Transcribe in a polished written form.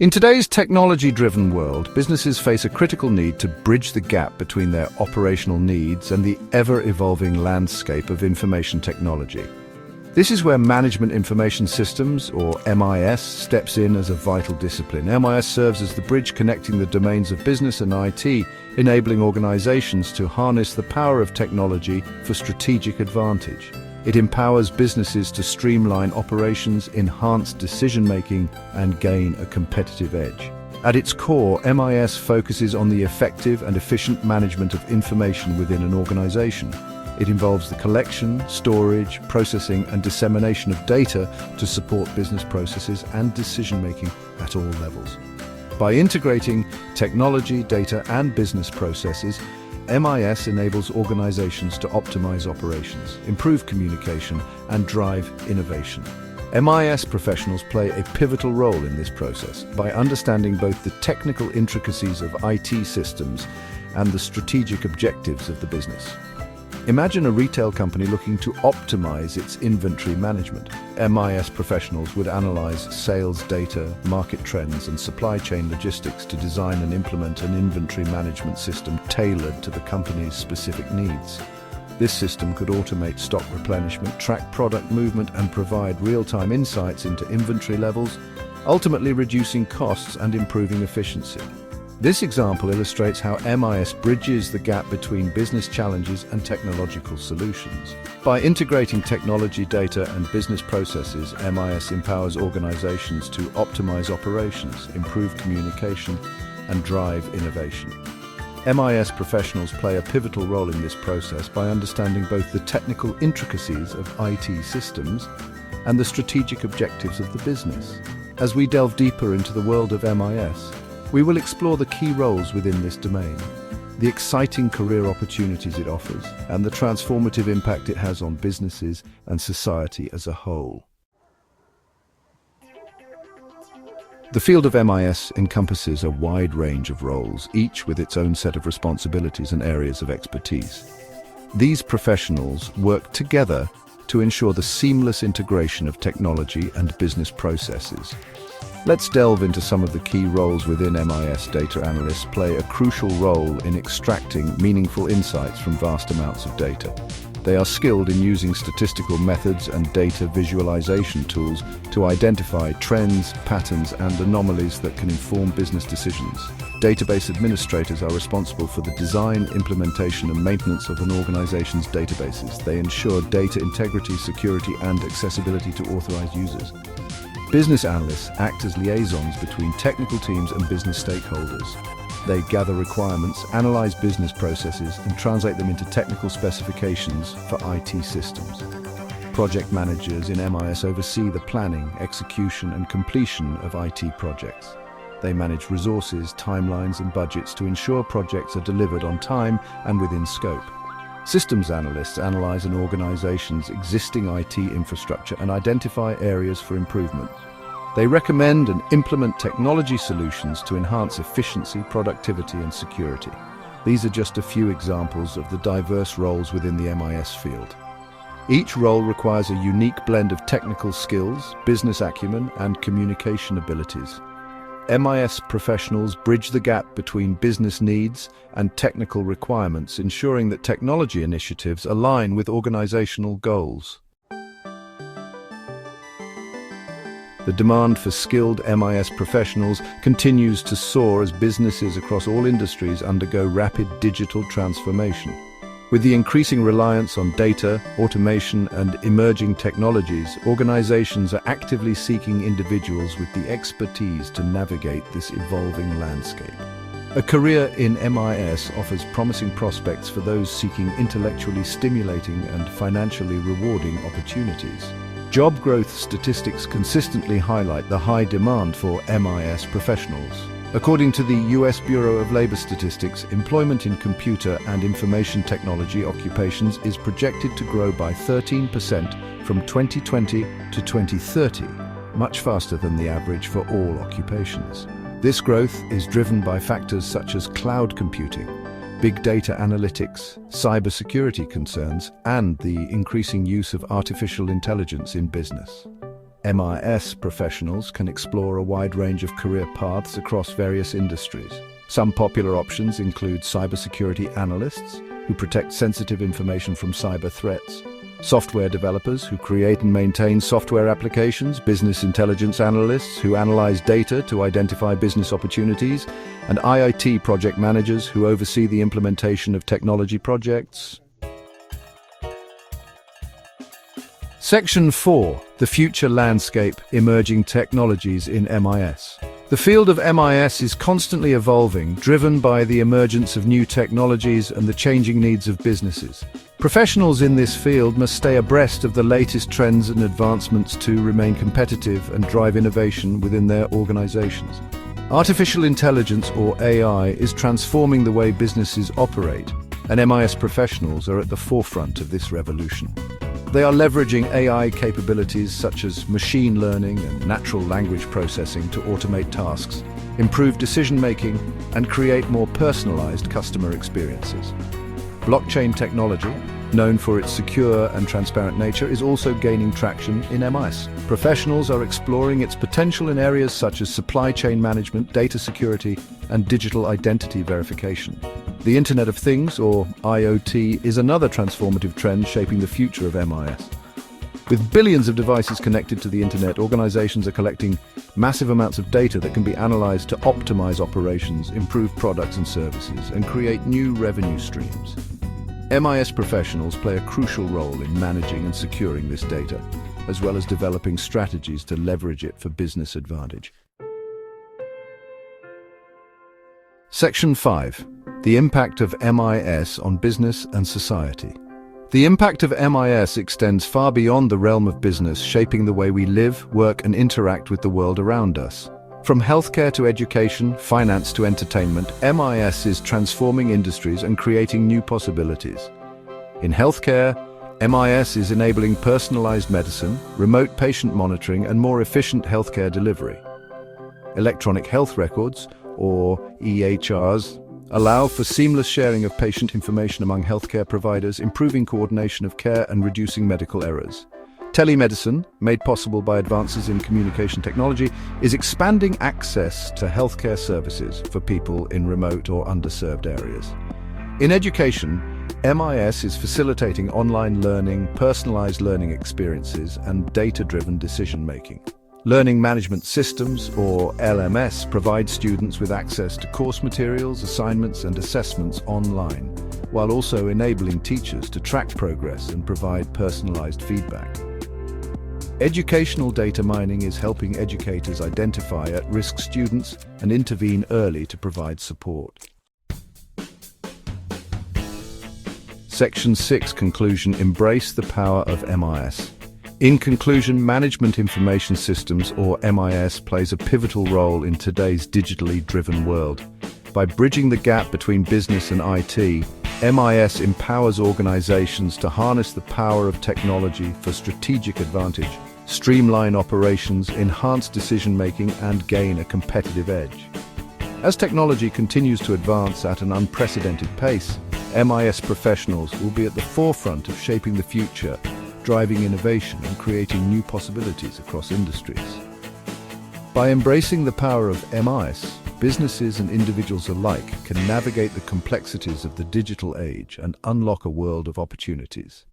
In today's technology-driven world, businesses face a critical need to bridge the gap between their operational needs and the ever-evolving landscape of information technology. This is where Management Information Systems, or MIS, steps in as a vital discipline. MIS serves as the bridge connecting the domains of business and IT, enabling organizations to harness the power of technology for strategic advantage. It empowers businesses to streamline operations, enhance decision-making, and gain a competitive edge. At its core, MIS focuses on the effective and efficient management of information within an organization. It involves the collection, storage, processing, and dissemination of data to support business processes and decision-making at all levels. By integrating technology, data, and business processes, MIS enables organizations to optimize operations, improve communication, and drive innovation. MIS professionals play a pivotal role in this process by understanding both the technical intricacies of IT systems and the strategic objectives of the business. Imagine a retail company looking to optimize its inventory management. MIS professionals would analyze sales data, market trends, and supply chain logistics to design and implement an inventory management system tailored to the company's specific needs. This system could automate stock replenishment, track product movement, and provide real-time insights into inventory levels, ultimately reducing costs and improving efficiency. This example illustrates how MIS bridges the gap between business challenges and technological solutions. By integrating technology, data, and business processes, MIS empowers organizations to optimize operations, improve communication, and drive innovation. MIS professionals play a pivotal role in this process by understanding both the technical intricacies of IT systems and the strategic objectives of the business. As we delve deeper into the world of MIS, we will explore the key roles within this domain, the exciting career opportunities it offers, and the transformative impact it has on businesses and society as a whole. The field of MIS encompasses a wide range of roles, each with its own set of responsibilities and areas of expertise. These professionals work together to ensure the seamless integration of technology and business processes. Let's delve into some of the key roles within MIS. Data analysts play a crucial role in extracting meaningful insights from vast amounts of data. They are skilled in using statistical methods and data visualization tools to identify trends, patterns, and anomalies that can inform business decisions. Database administrators are responsible for the design, implementation, and maintenance of an organization's databases. They ensure data integrity, security, and accessibility to authorized users. Business analysts act as liaisons between technical teams and business stakeholders. They gather requirements, analyze business processes, and translate them into technical specifications for IT systems. Project managers in MIS oversee the planning, execution, and completion of IT projects. They manage resources, timelines, and budgets to ensure projects are delivered on time and within scope. Systems analysts analyze an organization's existing IT infrastructure and identify areas for improvement. They recommend and implement technology solutions to enhance efficiency, productivity, and security. These are just a few examples of the diverse roles within the MIS field. Each role requires a unique blend of technical skills, business acumen, and communication abilities. MIS professionals bridge the gap between business needs and technical requirements, ensuring that technology initiatives align with organizational goals. The demand for skilled MIS professionals continues to soar as businesses across all industries undergo rapid digital transformation. With the increasing reliance on data, automation, and emerging technologies, organizations are actively seeking individuals with the expertise to navigate this evolving landscape. A career in MIS offers promising prospects for those seeking intellectually stimulating and financially rewarding opportunities. Job growth statistics consistently highlight the high demand for MIS professionals. According to the U.S. Bureau of Labor Statistics, employment in computer and information technology occupations is projected to grow by 13% from 2020 to 2030, much faster than the average for all occupations. This growth is driven by factors such as cloud computing, big data analytics, cybersecurity concerns, and the increasing use of artificial intelligence in business. MIS professionals can explore a wide range of career paths across various industries. Some popular options include cybersecurity analysts, who protect sensitive information from cyber threats, software developers who create and maintain software applications, business intelligence analysts who analyze data to identify business opportunities, and IIT project managers who oversee the implementation of technology projects. Section 4. The Future Landscape: Emerging Technologies in MIS. The field of MIS is constantly evolving, driven by the emergence of new technologies and the changing needs of businesses. Professionals in this field must stay abreast of the latest trends and advancements to remain competitive and drive innovation within their organizations. Artificial intelligence, or AI, is transforming the way businesses operate, and MIS professionals are at the forefront of this revolution. They are leveraging AI capabilities such as machine learning and natural language processing to automate tasks, improve decision-making, and create more personalized customer experiences. Blockchain technology, known for its secure and transparent nature, is also gaining traction in MIS. Professionals are exploring its potential in areas such as supply chain management, data security, and digital identity verification. The Internet of Things, or IoT, is another transformative trend shaping the future of MIS. With billions of devices connected to the Internet, organizations are collecting massive amounts of data that can be analyzed to optimize operations, improve products and services, and create new revenue streams. MIS professionals play a crucial role in managing and securing this data, as well as developing strategies to leverage it for business advantage. Section 5. The impact of MIS on business and society. The impact of MIS extends far beyond the realm of business, shaping the way we live, work, and interact with the world around us. From healthcare to education, finance to entertainment, MIS is transforming industries and creating new possibilities. In healthcare, MIS is enabling personalized medicine, remote patient monitoring, and more efficient healthcare delivery. Electronic health records, or EHRs, allow for seamless sharing of patient information among healthcare providers, improving coordination of care and reducing medical errors. Telemedicine, made possible by advances in communication technology, is expanding access to healthcare services for people in remote or underserved areas. In education, MIS is facilitating online learning, personalized learning experiences, and data-driven decision-making. Learning management systems, or LMS, provide students with access to course materials, assignments, and assessments online, while also enabling teachers to track progress and provide personalized feedback. Educational data mining is helping educators identify at-risk students and intervene early to provide support. Section 6. Conclusion: Embrace the power of MIS. In conclusion, Management Information Systems, or MIS, plays a pivotal role in today's digitally driven world. By bridging the gap between business and IT, MIS empowers organizations to harness the power of technology for strategic advantage, streamline operations, enhance decision-making, and gain a competitive edge. As technology continues to advance at an unprecedented pace, MIS professionals will be at the forefront of shaping the future, driving innovation and creating new possibilities across industries. By embracing the power of MIS, businesses and individuals alike can navigate the complexities of the digital age and unlock a world of opportunities.